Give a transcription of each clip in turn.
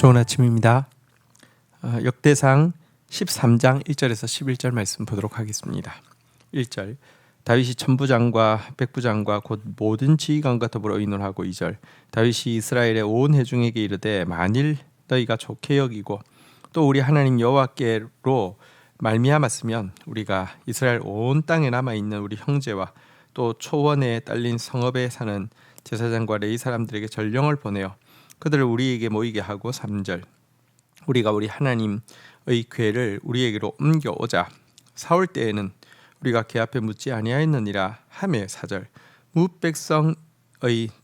좋은 아침입니다. 역대상 13장 1절에서 11절 말씀 보도록 하겠습니다. 1절 다윗이 천부장과 백부장과 곧 모든 지휘관과 더불어 의논하고 2절 다윗이 이스라엘의 온 회중에게 이르되 만일 너희가 좋게 여기고 또 우리 하나님 여호와께로 말미암았으면 우리가 이스라엘 온 땅에 남아있는 우리 형제와 또 초원에 딸린 성읍에 사는 제사장과 레위 사람들에게 전령을 보내어 그들을 우리에게 모이게 하고 3절 우리가 우리 하나님의 궤를 우리에게로 옮겨오자 사올 때에는 우리가 궤 앞에 묻지 아니하였느니라 하매 4절 무백성의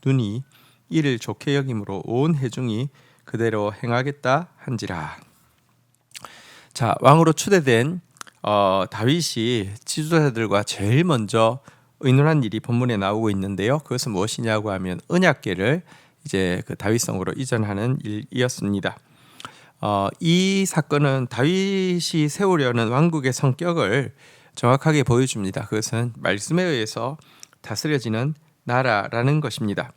눈이 이를 좋게 여김으로 온 회중이 그대로 행하겠다 한지라. 자, 왕으로 추대된 다윗이 지도자들과 제일 먼저 의논한 일이 본문에 나오고 있는데요. 그것은 무엇이냐고 하면 언약궤를 이제 그 다윗성으로 이전하는 일이었습니다. 이 사건은 다윗이 세우려는 왕국의 성격을 정확하게 보여줍니다. 그것은 말씀에 의해서 다스려지는 나라라는 것입니다.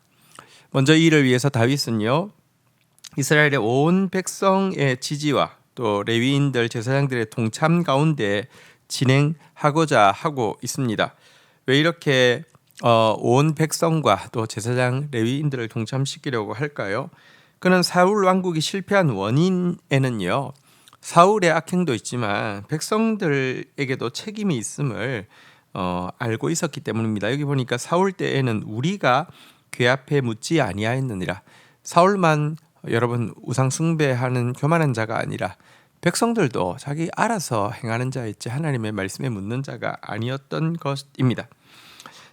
먼저 이 일을 위해서 다윗은요, 이스라엘의 온 백성의 지지와 또 레위인들 제사장들의 동참 가운데 진행하고자 하고 있습니다. 왜 이렇게 온 백성과 또 제사장 레위인들을 동참시키려고 할까요? 그는 사울 왕국이 실패한 원인에는요, 사울의 악행도 있지만 백성들에게도 책임이 있음을 알고 있었기 때문입니다. 여기 보니까 사울 때에는 우리가 궤 앞에 묻지 아니하였느니라. 사울만 여러분 우상 숭배하는 교만한 자가 아니라 백성들도 자기 알아서 행하는 자였지 하나님의 말씀에 묻는 자가 아니었던 것입니다.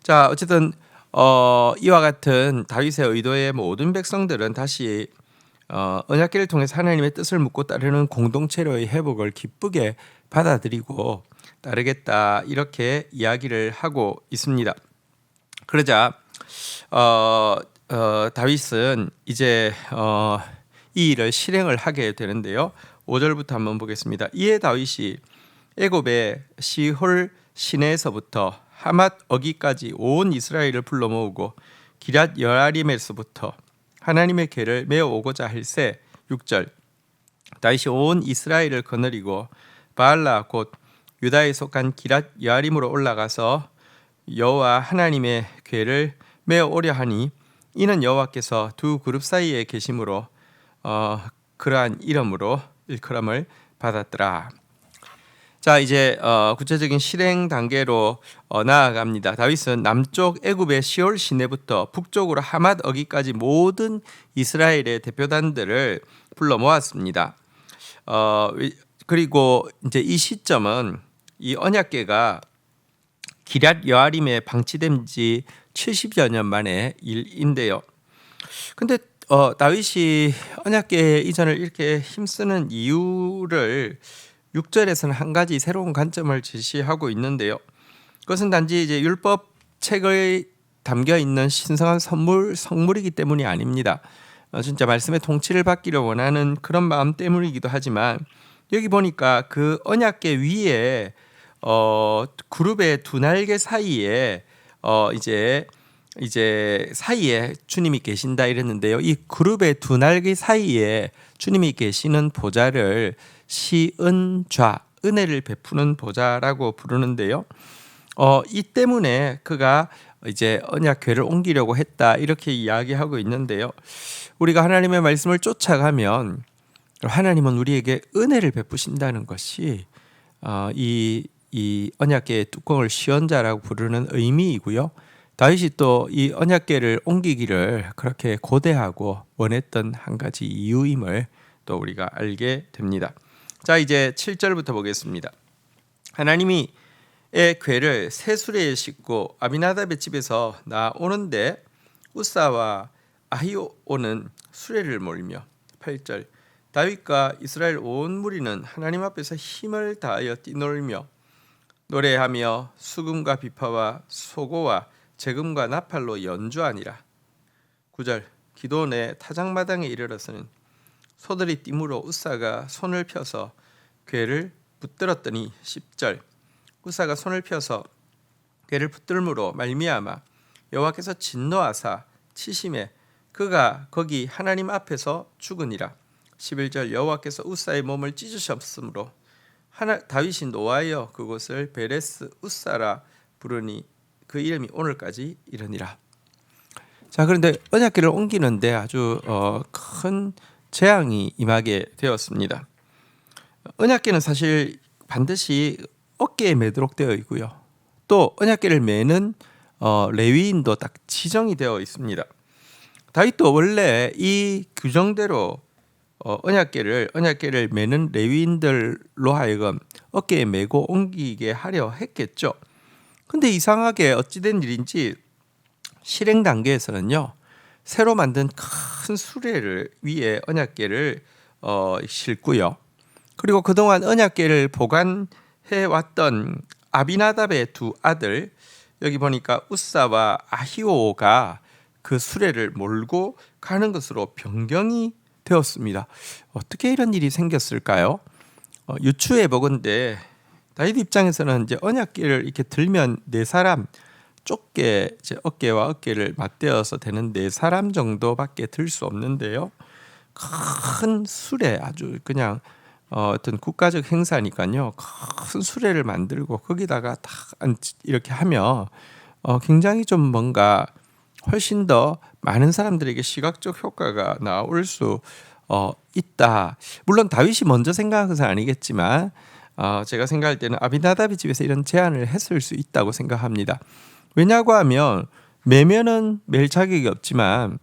자, 어쨌든 이와 같은 다윗의 의도에 모든 백성들은 다시 언약궤를 통해서 하나님의 뜻을 묻고 따르는 공동체로의 회복을 기쁘게 받아들이고 따르겠다 이렇게 이야기를 하고 있습니다. 그러자 다윗은 이제 이 일을 실행을 하게 되는데요. 5절부터 한번 보겠습니다. 이에 다윗이 애굽의 시홀 시내에서부터 하맛 어기까지 온 이스라엘을 불러 모으고 기럇 여아림에서부터 하나님의 궤를 메어 오고자 할새 6절 다윗이 온 이스라엘을 거느리고 바알라 곧 유다에 속한 기럇 여아림으로 올라가서 여호와 하나님의 궤를 메어 오려 하니 이는 여호와께서 두 그룹 사이에 계심으로 그러한 이름으로 일컬음을 받았더라. 자, 이제 구체적인 실행 단계로 나아갑니다. 다윗은 남쪽 애굽의 시올 시내부터 북쪽으로 하맛 어기까지 모든 이스라엘의 대표단들을 불러 모았습니다. 그리고 이제 이 시점은 이 언약궤가 기럇 여아림에 방치된 지 70여 년 만의 일인데요. 근데 다윗이 언약궤 이전을 이렇게 힘쓰는 이유를 6절에서는 한 가지 새로운 관점을 제시하고 있는데요. 그것은 단지 이제 율법 책에 담겨 있는 신성한 성물이기 때문이 아닙니다. 진짜 말씀의 통치를 받기를 원하는 그런 마음 때문이기도 하지만 여기 보니까 그 언약궤 위에 그룹의 두 날개 사이에 이제 사이에 주님이 계신다 이랬는데요. 이 그룹의 두 날개 사이에 주님이 계시는 보좌를 시은좌 은혜를 베푸는 보좌라고 부르는데요. 이 때문에 그가 이제 언약궤를 옮기려고 했다 이렇게 이야기하고 있는데요. 우리가 하나님의 말씀을 쫓아가면 하나님은 우리에게 은혜를 베푸신다는 것이 이 언약궤의 뚜껑을 시언자라고 부르는 의미이고요. 다윗이 또 이 언약궤를 옮기기를 그렇게 고대하고 원했던 한 가지 이유임을 또 우리가 알게 됩니다. 자, 이제 7절부터 보겠습니다. 하나님이 궤를 새 수레에 싣고 아비나답의 집에서 나오는데 우사와 아히오는 수레를 몰며 8절 다윗과 이스라엘 온 무리는 하나님 앞에서 힘을 다하여 뛰놀며 노래하며 수금과 비파와 소고와 재금과 나팔로 연주하니라. 9절 기도원의 타작마당에 이르러서는 소들이 띠므로 우사가 손을 펴서 궤를 붙들었더니 10절 우사가 손을 펴서 궤를 붙들므로 말미암아 여호와께서 진노하사 치심에 그가 거기 하나님 앞에서 죽으니라. 11절 여호와께서 우사의 몸을 찢으셨으므로 다윗이 노하여 그곳을 베레스 우사라 부르니 그 이름이 오늘까지 이르니라. 자, 그런데 언약궤를 옮기는데 아주 큰 재앙이 임하게 되었습니다. 언약궤는 사실 반드시 어깨에 매도록 되어 있고요. 또 언약궤를 매는 레위인도 딱 지정이 되어 있습니다. 다윗도 원래 이 규정대로 언약궤를 매는 레위인들로 하여금 어깨에 메고 옮기게 하려 했겠죠. 근데 이상하게 어찌된 일인지 실행 단계에서는요, 새로 만든 큰 수레를 위에 언약궤를 싣고요. 그리고 그동안 언약궤를 보관해 왔던 아비나답의 두 아들, 여기 보니까 우사와 아히오가 그 수레를 몰고 가는 것으로 변경이 되었습니다. 어떻게 이런 일이 생겼을까요? 유추해 보건대 다윗 입장에서는 이제 언약궤를 이렇게 들면 네 사람, 좁게 이제 어깨와 어깨를 맞대어서 되는 네 사람 정도밖에 들 수 없는데요. 큰 수레, 아주 그냥 어떤 국가적 행사니까요. 큰 수레를 만들고 거기다가 딱 이렇게 하면 굉장히 좀 뭔가 훨씬 더 많은 사람들에게 시각적 효과가 나올 수 있다. 물론 다윗이 먼저 생각한 것은 아니겠지만 제가 생각할 때는 아비나답의 집에서 이런 제안을 했을 수 있다고 생각합니다. 왜냐고 하면 매면은 맬 자격이 없지만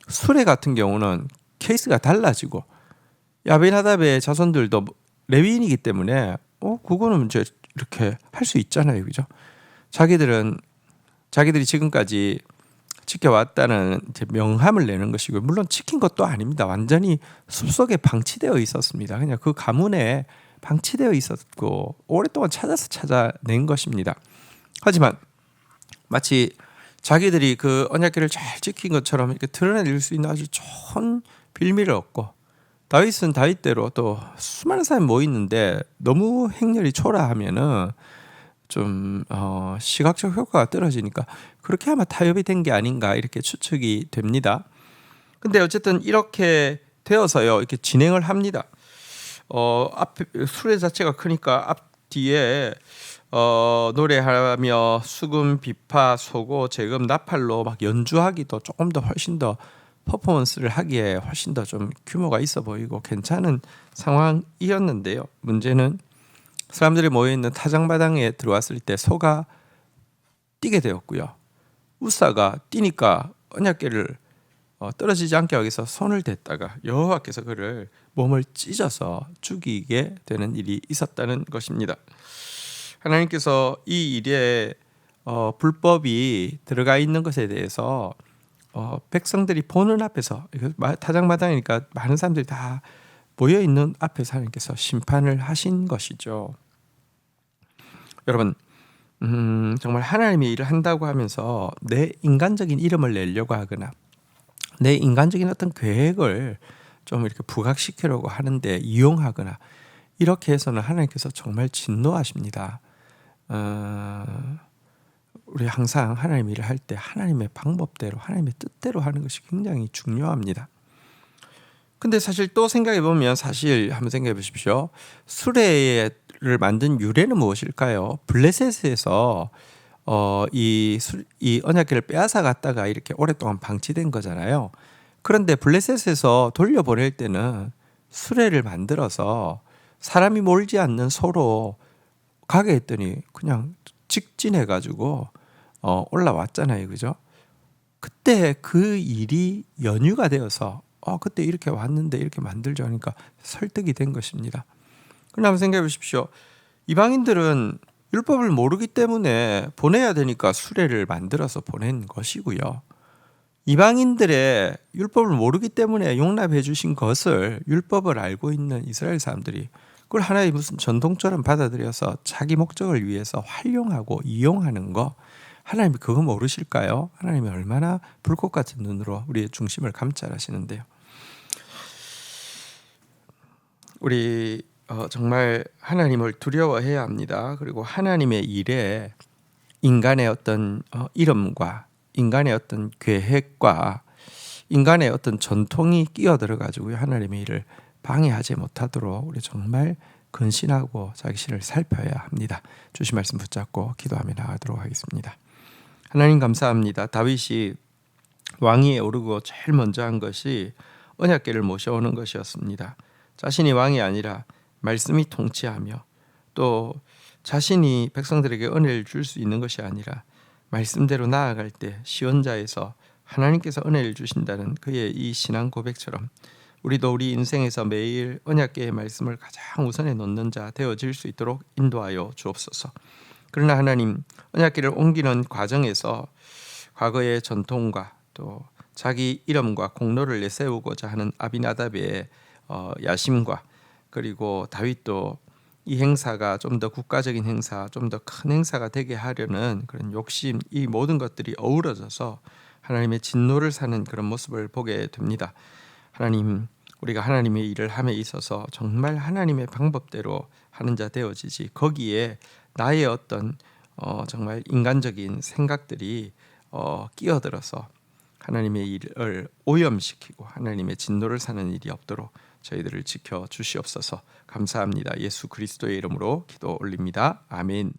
수레 같은 경우는 케이스가 달라지고 아비나답의 자손들도 레위인이기 때문에 그거는 이제 이렇게 할 수 있잖아요, 그죠? 자기들이 지금까지 지켜왔다는 이제 명함을 내는 것이고, 물론 지킨 것도 아닙니다. 완전히 숲속에 방치되어 있었습니다. 그냥 그 가문에 방치되어 있었고 오랫동안 찾아낸 것입니다. 하지만 마치 자기들이 그 언약궤를 잘 지킨 것처럼 이렇게 드러낼 수 있는 아주 좋은 빌미를 얻고, 다윗은 다윗대로 또 수많은 사람이 모이는데 너무 행렬이 초라하면은 좀 시각적 효과가 떨어지니까 그렇게 아마 타협이 된 게 아닌가 이렇게 추측이 됩니다. 근데 어쨌든 이렇게 되어서요, 이렇게 진행을 합니다. 앞에 수레 자체가 크니까 앞뒤에 노래하며 수금, 비파, 소고, 제금, 나팔로 막 연주하기도 조금 더 훨씬 더 퍼포먼스를 하기에 훨씬 더 좀 규모가 있어 보이고 괜찮은 상황이었는데요. 문제는 사람들이 모여있는 타작마당에 들어왔을 때 소가 뛰게 되었고요. 우사가 뛰니까 언약궤를 떨어지지 않게 하기 위해서 손을 댔다가 여호와께서 그를 몸을 찢어서 죽이게 되는 일이 있었다는 것입니다. 하나님께서 이 일에 불법이 들어가 있는 것에 대해서 백성들이 보는 앞에서, 타작마당이니까 많은 사람들이 다 모여 있는 앞에서 하나님께서 심판을 하신 것이죠. 여러분, 정말 하나님의 일을 한다고 하면서 내 인간적인 이름을 내려고 하거나 내 인간적인 어떤 계획을 좀 이렇게 부각시키려고 하는데 이용하거나 이렇게 해서는 하나님께서 정말 진노하십니다. 우리 항상 하나님 일을 할 때 하나님의 방법대로, 하나님의 뜻대로 하는 것이 굉장히 중요합니다. 근데 사실 또 생각해 보면, 사실 한번 생각해 보십시오. 수레를 만든 유래는 무엇일까요? 블레셋에서 이 언약궤를 빼앗아 갔다가 이렇게 오랫동안 방치된 거잖아요. 그런데 블레셋에서 돌려보낼 때는 수레를 만들어서 사람이 몰지 않는 소로 가게 했더니 그냥 직진해 가지고 올라왔잖아요, 그죠? 그때 그 일이 연유가 되어서 그때 이렇게 왔는데 이렇게 만들자 하니까 설득이 된 것입니다. 그럼 한번 생각해 보십시오. 이방인들은 율법을 모르기 때문에 보내야 되니까 수레를 만들어서 보낸 것이고요. 이방인들의 율법을 모르기 때문에 용납해 주신 것을 율법을 알고 있는 이스라엘 사람들이 그걸 하나의 무슨 전통처럼 받아들여서 자기 목적을 위해서 활용하고 이용하는 거, 하나님이 그거 모르실까요? 하나님이 얼마나 불꽃 같은 눈으로 우리의 중심을 감찰하시는데요. 우리 정말 하나님을 두려워해야 합니다. 그리고 하나님의 일에 인간의 어떤 이름과 인간의 어떤 계획과 인간의 어떤 전통이 끼어들어 가지고 하나님의 일을 방해하지 못하도록 우리 정말 근신하고 자기 신을 살펴야 합니다. 주신 말씀 붙잡고 기도하며 나가도록 하겠습니다. 하나님 감사합니다. 다윗이 왕위에 오르고 제일 먼저 한 것이 언약궤를 모셔오는 것이었습니다. 자신이 왕이 아니라 말씀이 통치하며 또 자신이 백성들에게 은혜를 줄 수 있는 것이 아니라 말씀대로 나아갈 때 시온자에서 하나님께서 은혜를 주신다는 그의 이 신앙 고백처럼 우리도 우리 인생에서 매일 언약궤의 말씀을 가장 우선에 놓는 자 되어질 수 있도록 인도하여 주옵소서. 그러나 하나님, 언약궤를 옮기는 과정에서 과거의 전통과 또 자기 이름과 공로를 내세우고자 하는 아비나답의 야심과 그리고 다윗도 이 행사가 좀 더 국가적인 행사, 좀 더 큰 행사가 되게 하려는 그런 욕심, 이 모든 것들이 어우러져서 하나님의 진노를 사는 그런 모습을 보게 됩니다. 하나님, 우리가 하나님의 일을 함에 있어서 정말 하나님의 방법대로 하는 자 되어지지 거기에 나의 어떤 정말 인간적인 생각들이 끼어들어서 하나님의 일을 오염시키고 하나님의 진노를 사는 일이 없도록 저희들을 지켜 주시옵소서. 감사합니다. 예수 그리스도의 이름으로 기도 올립니다. 아멘.